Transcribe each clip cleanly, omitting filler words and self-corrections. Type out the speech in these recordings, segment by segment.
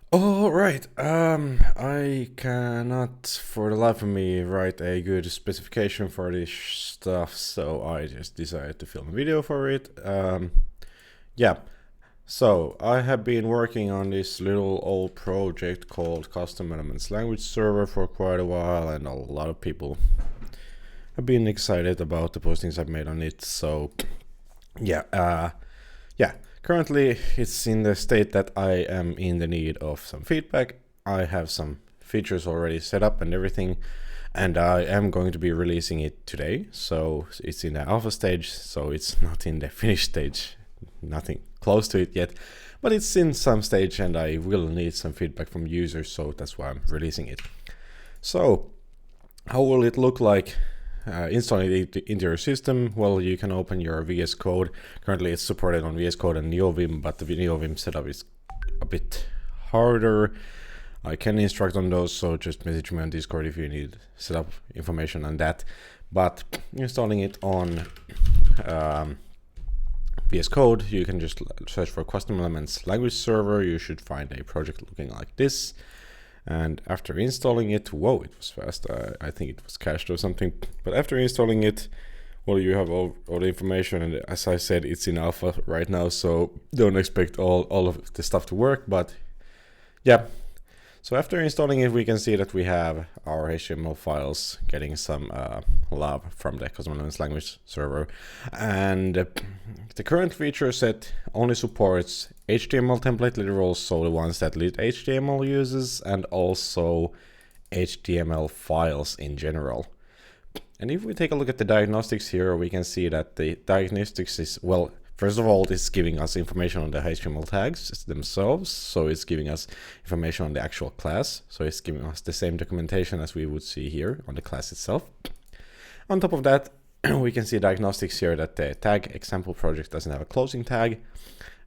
All right. I cannot, for the life of me, write a good specification for this stuff, so I just decided to film a video for it. Yeah. So I have been working on this little old project called Custom Elements Language Server for quite a while, and a lot of people have been excited about the postings I've made on it. So, yeah. Yeah, currently it's in the state that I am in the need of some feedback. I have some features already set up and everything, and I am going to be releasing it today. So it's in the alpha stage, so it's not in the finished stage, nothing close to it yet, but it's in some stage, and I will need some feedback from users, so that's why I'm releasing it. So, how will it look like installing it into your system? Well, you can open your VS Code. Currently it's supported on VS Code and NeoVim, but the NeoVim setup is a bit harder. I can instruct on those, so just message me on Discord if you need setup information on that. But installing it on VS Code, you can just search for Custom Elements Language Server. You should find a project looking like this. And after installing it, whoa, it was fast. I think it was cached or something. But after installing it, well, you have all the information. And as I said, it's in alpha right now, so don't expect all of the stuff to work. But yeah, so after installing it, we can see that we have our HTML files getting some love from the Custom Elements Language Server. And the current feature set only supports HTML template literals, so the ones that lit HTML uses, and also HTML files in general. And if we take a look at the diagnostics here, we can see that the diagnostics is, well, first of all, it's giving us information on the HTML tags themselves. So it's giving us information on the actual class. So it's giving us the same documentation as we would see here on the class itself. On top of that, we can see diagnostics here that the tag example project doesn't have a closing tag.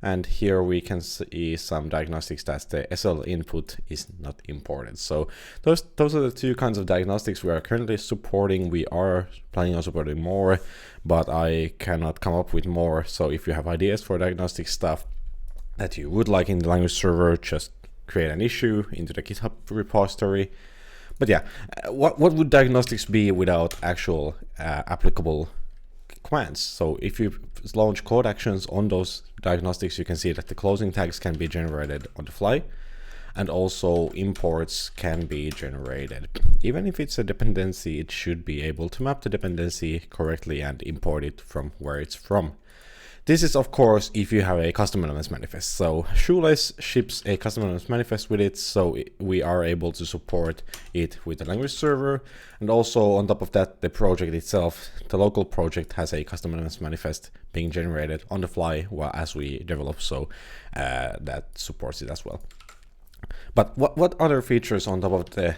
And here we can see some diagnostics that the SL input is not imported. So those are the two kinds of diagnostics we are currently supporting. We are planning on supporting more, but I cannot come up with more. So if you have ideas for diagnostic stuff that you would like in the language server, just create an issue into the GitHub repository. But yeah, what would diagnostics be without actual applicable commands? So if you launch code actions on those diagnostics, you can see that the closing tags can be generated on the fly, and also imports can be generated. Even if it's a dependency, it should be able to map the dependency correctly and import it from where it's from. This is, of course, if you have a custom elements manifest. So Shoelace ships a custom elements manifest with it, so we are able to support it with the language server. And also on top of that, the project itself, the local project, has a custom elements manifest being generated on the fly while as we develop, so that supports it as well. But what other features on top of the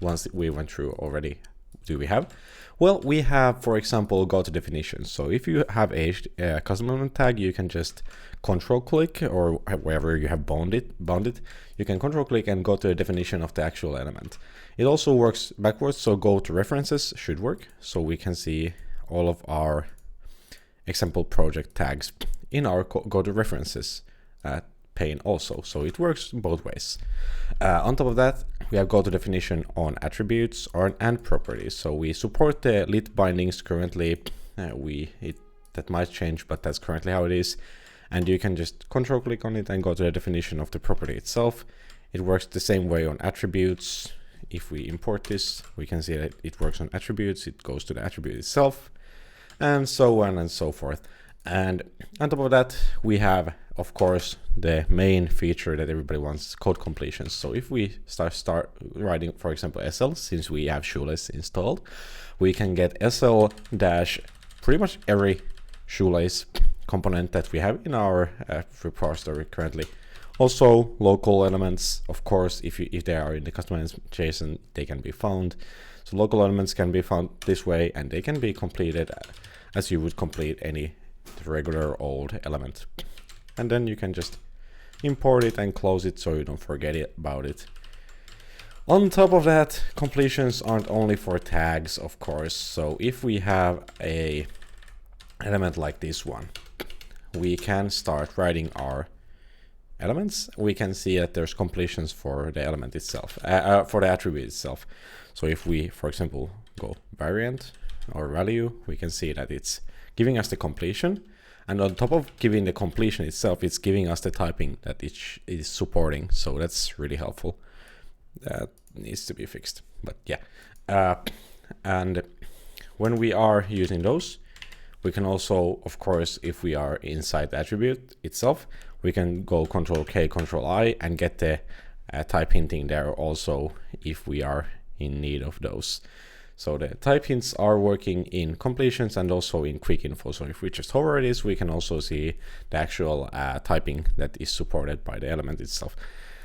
ones that we went through already do we have? Well, we have, for example, go to definitions. So if you have a custom element tag, you can just control click, or wherever you have bound it, you can control click and go to the definition of the actual element. It also works backwards, so go to references should work. So we can see all of our example project tags in our go to references pane also. So it works both ways. On top of that, we have go to definition on attributes and properties. So we support the lit bindings currently. That might change, but that's currently how it is. And you can just control click on it and go to the definition of the property itself. It works the same way on attributes. If we import this, we can see that it works on attributes. It goes to the attribute itself, and so on and so forth. And on top of that, we have, of course, the main feature that everybody wants, code completion. So if we start writing, for example, SL, since we have Shoelace installed, we can get SL dash pretty much every Shoelace component that we have in our repository currently. Also, local elements, of course, if they are in the custom elements JSON, they can be found. So local elements can be found this way, and they can be completed as you would complete any regular old element. And then you can just import it and close it so you don't forget about it. On top of that, completions aren't only for tags, of course. So if we have a element like this one, we can start writing our elements, we can see that there's completions for the element itself, for the attribute itself. So if we, for example, go variant or value, we can see that it's giving us the completion. And on top of giving the completion itself, it's giving us the typing that it is supporting. So that's really helpful. That needs to be fixed, but yeah. And when we are using those, we can also, of course, if we are inside the attribute itself, we can go Control K, Control I, and get the type hinting there also if we are in need of those. So the type hints are working in completions and also in quick info. So if we just hover this, we can also see the actual typing that is supported by the element itself.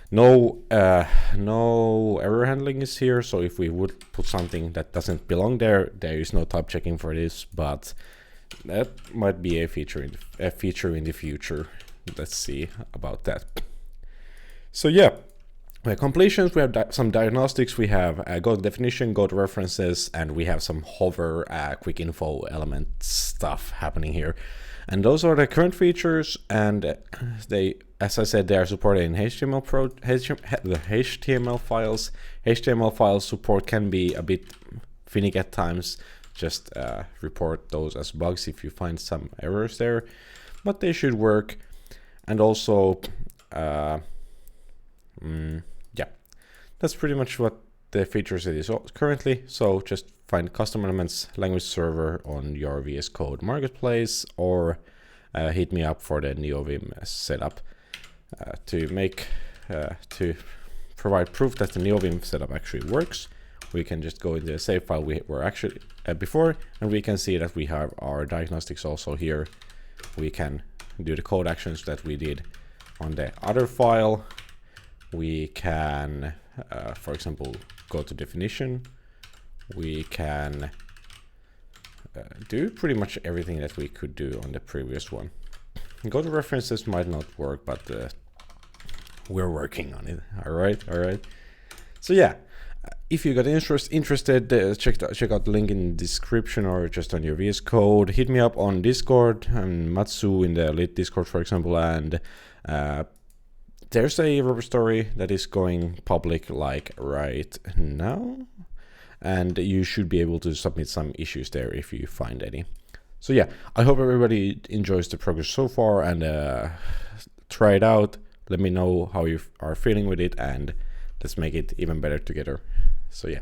No error handling is here. So if we would put something that doesn't belong there, there is no type checking for this, but that might be a feature in the future. Let's see about that. So yeah. We have completions, we have some diagnostics, we have go to definition, go to references, and we have some hover quick info element stuff happening here. And those are the current features, and they, as I said, they are supported in HTML the HTML files. HTML file support can be a bit finicky at times. Just report those as bugs if you find some errors there, but they should work. And also yeah, that's pretty much what the features it is currently. So just find custom elements language server on your VS Code marketplace, or hit me up for the NeoVim setup to provide proof that the NeoVim setup actually works. We can just go into the save file we were actually before, and we can see that we have our diagnostics also here. We can do the code actions that we did on the other file. We can, for example, go to definition. We can do pretty much everything that we could do on the previous one. Go to references might not work, but we're working on it. All right. So yeah, if you got interested, check out the link in the description or just on your VS Code. Hit me up on Discord. I'm Matsu in the Elite Discord, for example, and there's a rubber story that is going public like right now, and you should be able to submit some issues there if you find any. So yeah, I hope everybody enjoys the progress so far, and try it out. Let me know how you are feeling with it, and let's make it even better together. So yeah.